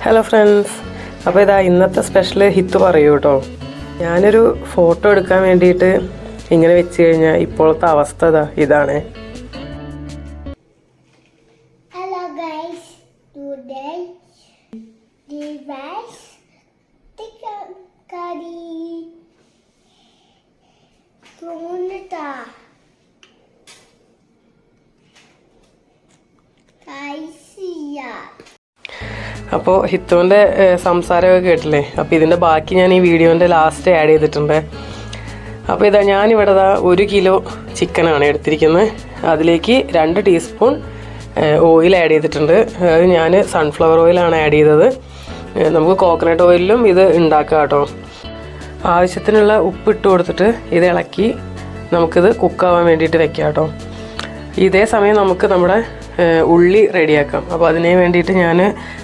Hello friends, അപ്പോൾ ഇതാ ഇന്നത്തെ സ്പെഷ്യൽ ഹിത്ത് പറയൂ കേട്ടോ. ഞാനൊരു ഫോട്ടോ എടുക്കാൻ വേണ്ടിയിട്ട് ഇങ്ങനെ വെച്ച് കഴിഞ്ഞാൽ ഇപ്പോഴത്തെ അവസ്ഥ ഇതാണ്. Hello guys, today device chicken curry Sunita Kaisia. അപ്പോൾ ഹിത്തുവിൻ്റെ സംസാരമൊക്കെ കേട്ടില്ലേ. അപ്പോൾ ഇതിൻ്റെ ബാക്കി ഞാൻ ഈ വീഡിയോൻ്റെ ലാസ്റ്റ് ആഡ് ചെയ്തിട്ടുണ്ട്. അപ്പോൾ ഇതാ ഞാനിവിടെ 1 കിലോ ചിക്കനാണ് എടുത്തിരിക്കുന്നത്. അതിലേക്ക് 2 ടീസ്പൂൺ ഓയിൽ ആഡ് ചെയ്തിട്ടുണ്ട്. അത് ഞാൻ സൺഫ്ലവർ ഓയിലാണ് ആഡ് ചെയ്തത്. നമുക്ക് കോക്കനട്ട് ഓയിലും ഇത് ഉണ്ടാക്കാം കേട്ടോ. ആവശ്യത്തിനുള്ള ഉപ്പ് ഇട്ട് കൊടുത്തിട്ട് ഇത് ഇളക്കി നമുക്കിത് കുക്കാവാൻ വേണ്ടിയിട്ട് വെക്കാം കേട്ടോ. ഇതേ സമയം നമുക്ക് നമ്മുടെ ഉള്ളി റെഡിയാക്കാം. അപ്പോൾ അതിന് വേണ്ടിയിട്ട് ഞാൻ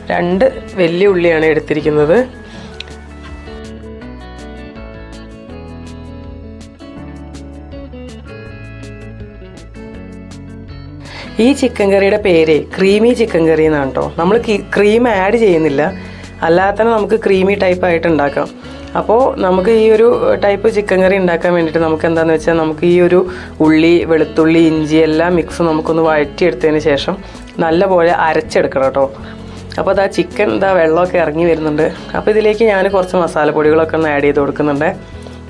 2 വലിയ ഉള്ളിയാണ് എടുത്തിരിക്കുന്നത്. ഈ ചിക്കൻ കറിയുടെ പേര് ക്രീമി ചിക്കൻ കറി എന്നാണ് കേട്ടോ. നമ്മൾ ക്രീം ആഡ് ചെയ്യുന്നില്ല, അല്ലാതെ തന്നെ നമുക്ക് ക്രീമി ടൈപ്പായിട്ട് ഉണ്ടാക്കാം. അപ്പോൾ നമുക്ക് ഈ ഒരു ടൈപ്പ് ചിക്കൻ കറി ഉണ്ടാക്കാൻ വേണ്ടിയിട്ട് നമുക്ക് എന്താണെന്ന് വെച്ചാൽ നമുക്ക് ഈ ഒരു ഉള്ളി, വെളുത്തുള്ളി, ഇഞ്ചി എല്ലാം മിക്സ് നമുക്കൊന്ന് വഴറ്റിയെടുത്തതിന് ശേഷം നല്ലപോലെ അരച്ചെടുക്കണം കേട്ടോ. അപ്പോൾ അതാ ചിക്കൻ വെള്ളമൊക്കെ ഇറങ്ങി വരുന്നുണ്ട്. അപ്പോൾ ഇതിലേക്ക് ഞാൻ കുറച്ച് മസാലപ്പൊടികളൊക്കെ ഒന്ന് ആഡ് ചെയ്ത് കൊടുക്കുന്നുണ്ട്.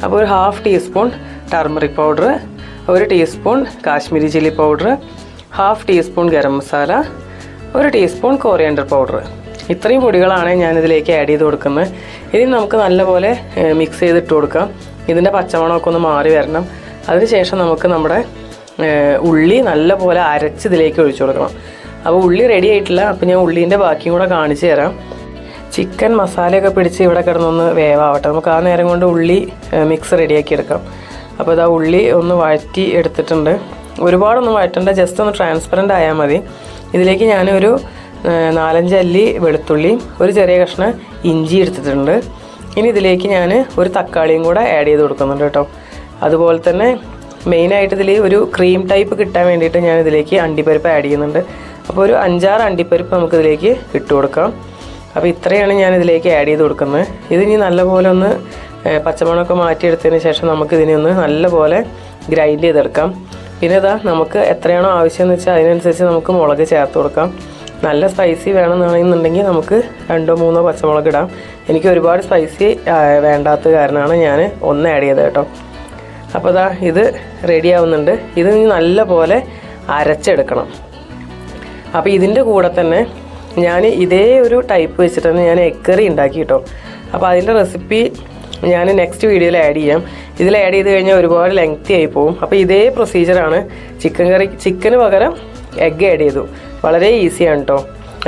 അപ്പോൾ ഒരു 1/2 teaspoon turmeric powder, 1 teaspoon Kashmiri chilli powder, 1/2 teaspoon garam masala, 1 teaspoon coriander powder. ഇത്രയും പൊടികളാണ് ഞാനിതിലേക്ക് ആഡ് ചെയ്ത് കൊടുക്കുന്നത്. ഇനി നമുക്ക് നല്ലപോലെ മിക്സ് ചെയ്തിട്ട് കൊടുക്കാം. ഇതിൻ്റെ പച്ചമണമൊക്കെ ഒന്ന് മാറി വരണം. അതിനുശേഷം നമുക്ക് നമ്മുടെ ഉള്ളി നല്ലപോലെ അരച്ച് ഇതിലേക്ക് ഒഴിച്ചു കൊടുക്കണം. അപ്പോൾ ഉള്ളി റെഡി ആയിട്ടില്ല. അപ്പോൾ ഞാൻ ഉള്ളീൻ്റെ ബാക്കിയും കൂടെ കാണിച്ചു തരാം. ചിക്കൻ മസാലയൊക്കെ പിടിച്ച് ഇവിടെ കിടന്നൊന്ന് വേവാവട്ടെ. നമുക്ക് ആ നേരം കൊണ്ട് ഉള്ളി മിക്സ് റെഡിയാക്കി എടുക്കാം. അപ്പോൾ ഇതാ ഉള്ളി ഒന്ന് വഴറ്റി എടുത്തിട്ടുണ്ട്. ഒരുപാടൊന്നും വഴറ്റണ്ട, ജസ്റ്റ് ഒന്ന് ട്രാൻസ്പെറൻ്റ് ആയാൽ മതി. ഇതിലേക്ക് ഞാനൊരു 4-5 അല്ലി വെളുത്തുള്ളിയും 1 ചെറിയ കഷ്ണം ഇഞ്ചി എടുത്തിട്ടുണ്ട്. ഇനി ഇതിലേക്ക് ഞാൻ ഒരു തക്കാളിയും കൂടെ ആഡ് ചെയ്ത് കൊടുക്കുന്നുണ്ട് കേട്ടോ. അതുപോലെ തന്നെ മെയിനായിട്ട് ഇതിൽ ഒരു ക്രീം ടൈപ്പ് കിട്ടാൻ വേണ്ടിയിട്ട് ഞാൻ ഇതിലേക്ക് അണ്ടിപ്പരിപ്പ് ആഡ് ചെയ്യുന്നുണ്ട്. അപ്പോൾ ഒരു 5-6 അണ്ടിപ്പരിപ്പ് നമുക്കിതിലേക്ക് ഇട്ട് കൊടുക്കാം. അപ്പോൾ ഇത്രയാണ് ഞാൻ ഇതിലേക്ക് ആഡ് ചെയ്ത് കൊടുക്കുന്നത്. ഇതിനി നല്ലപോലെ ഒന്ന് പച്ചമണമൊക്കെ മാറ്റിയെടുത്തതിന് ശേഷം നമുക്കിതിനെ ഒന്ന് നല്ലപോലെ ഗ്രൈൻഡ് ചെയ്തെടുക്കാം. പിന്നെ നമുക്ക് എത്രയാണോ ആവശ്യമെന്ന് വെച്ചാൽ അതിനനുസരിച്ച് നമുക്ക് മുളക് ചേർത്ത് കൊടുക്കാം. നല്ല സ്പൈസി വേണമെന്നുണ്ടെങ്കിൽ നമുക്ക് 2-3 പച്ചമുളക് ഇടാം. എനിക്ക് ഒരുപാട് സ്പൈസി വേണ്ടാത്ത കാരണമാണ് ഞാൻ 1 ആഡ് ചെയ്തത് കേട്ടോ. അപ്പോൾ ഇത് റെഡി ആവുന്നുണ്ട്. ഇത് നല്ല പോലെ അരച്ചെടുക്കണം. അപ്പോൾ ഇതിൻ്റെ കൂടെ തന്നെ ഞാൻ ഇതേ ഒരു ടൈപ്പ് വെച്ചിട്ടാണ് ഞാൻ എഗ് കറി ഉണ്ടാക്കി കേട്ടോ. അപ്പോൾ അതിൻ്റെ റെസിപ്പി ഞാൻ നെക്സ്റ്റ് വീഡിയോയിൽ ആഡ് ചെയ്യാം. ഇതിൽ ആഡ് ചെയ്ത് കഴിഞ്ഞാൽ ഒരുപാട് ലെങ്തി ആയി പോകും. അപ്പോൾ ഇതേ പ്രൊസീജിയറാണ് ചിക്കന് പകരം എഗ്ഗ് ആഡ് ചെയ്തു. വളരെ ഈസിയാണ് കേട്ടോ.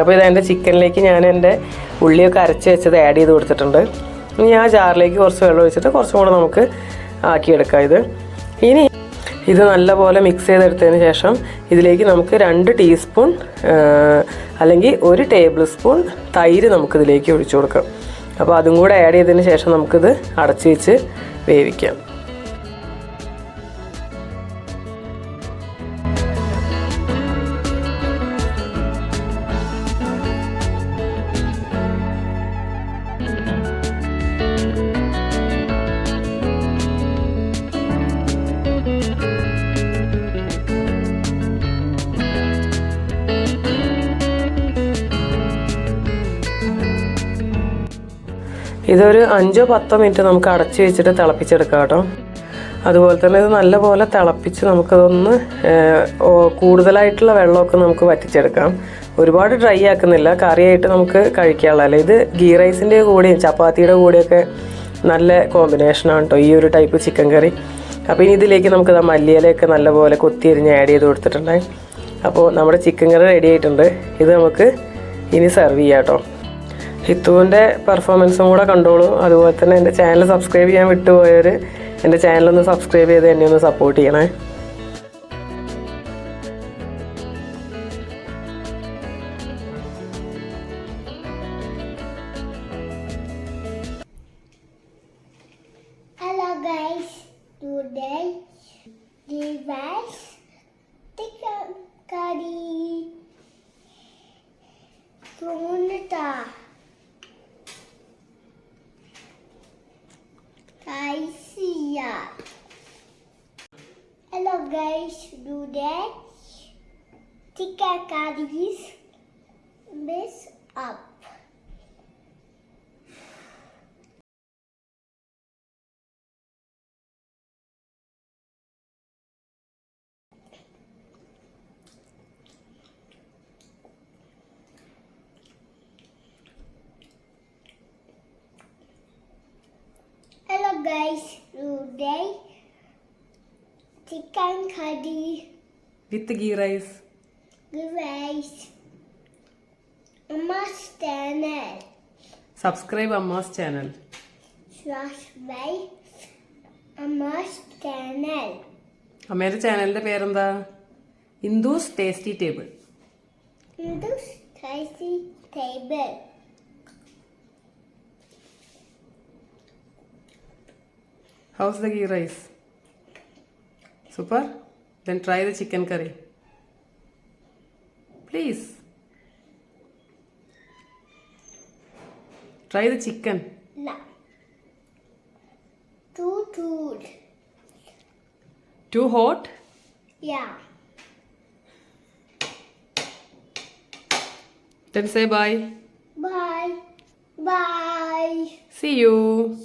അപ്പോൾ എൻ്റെ ചിക്കനിലേക്ക് ഞാൻ എൻ്റെ ഉള്ളിയൊക്കെ അരച്ച് വെച്ചത് ആഡ് ചെയ്ത് കൊടുത്തിട്ടുണ്ട്. ഇനി ആ ജാറിലേക്ക് കുറച്ച് വെള്ളം ഒഴിച്ചിട്ട് കുറച്ചും കൂടെ നമുക്ക് ആക്കിയെടുക്കാം. ഇനി ഇത് നല്ലപോലെ മിക്സ് ചെയ്തെടുത്തതിന് ശേഷം ഇതിലേക്ക് നമുക്ക് 2 ടീസ്പൂൺ അല്ലെങ്കിൽ 1 ടേബിൾ സ്പൂൺ തൈര് നമുക്കിതിലേക്ക് ഒഴിച്ചു കൊടുക്കാം. അപ്പോൾ അതും കൂടെ ആഡ് ചെയ്തതിന് ശേഷം നമുക്കിത് അടച്ച് വെച്ച് വേവിക്കാം. ഇതൊരു 5-10 മിനിറ്റ് നമുക്ക് അടച്ച് വെച്ചിട്ട് തിളപ്പിച്ചെടുക്കാം കേട്ടോ. അതുപോലെ തന്നെ ഇത് നല്ലപോലെ തിളപ്പിച്ച് നമുക്കതൊന്ന് കൂടുതലായിട്ടുള്ള വെള്ളമൊക്കെ നമുക്ക് വറ്റിച്ചെടുക്കാം. ഒരുപാട് ഡ്രൈ ആക്കുന്നില്ല, കറിയായിട്ട് നമുക്ക് കഴിക്കാനുള്ളതല്ല. ഇത് ഗീ റൈസിൻ്റെ കൂടെയും ചപ്പാത്തിയുടെ കൂടെയൊക്കെ നല്ല കോമ്പിനേഷനാണ് കേട്ടോ ഈ ഒരു ടൈപ്പ് ചിക്കൻ കറി. അപ്പോൾ ഇനി ഇതിലേക്ക് നമുക്ക് മല്ലിയിലയൊക്കെ നല്ലപോലെ കൊത്തിയരിഞ്ഞ് ആഡ് ചെയ്ത് കൊടുത്തിട്ടുണ്ടായി. അപ്പോൾ നമ്മുടെ ചിക്കൻ കറി റെഡി ആയിട്ടുണ്ട്. ഇത് നമുക്ക് ഇനി സെർവ് ചെയ്യാം കേട്ടോ. ഹിത്തുവിൻ്റെ പെർഫോമൻസും കൂടെ കണ്ടോളൂ. അതുപോലെ തന്നെ എൻ്റെ ചാനൽ സബ്സ്ക്രൈബ് ചെയ്യാൻ വിട്ടുപോയവർ എൻ്റെ ചാനലൊന്ന് സബ്സ്ക്രൈബ് ചെയ്ത് എന്നെ ഒന്ന് സപ്പോർട്ട് ചെയ്യണേ. Hello guys, today device chicken curry Sunita chicken curries. Mix up. Hello guys, today chicken curry with ghee rice. rice. Mama's channel. Subscribe Amma's channel. Subscribe Mama's channel. അമ്മയുടെ ചാനലിന്റെ പേരെന്താ? Indu's tasty table. This tasty table. How's the ghee rice? Super? Then try the chicken curry. Please. Try the chicken. No. Too. Too hot? Yeah. Then say bye. Bye. Bye. See you.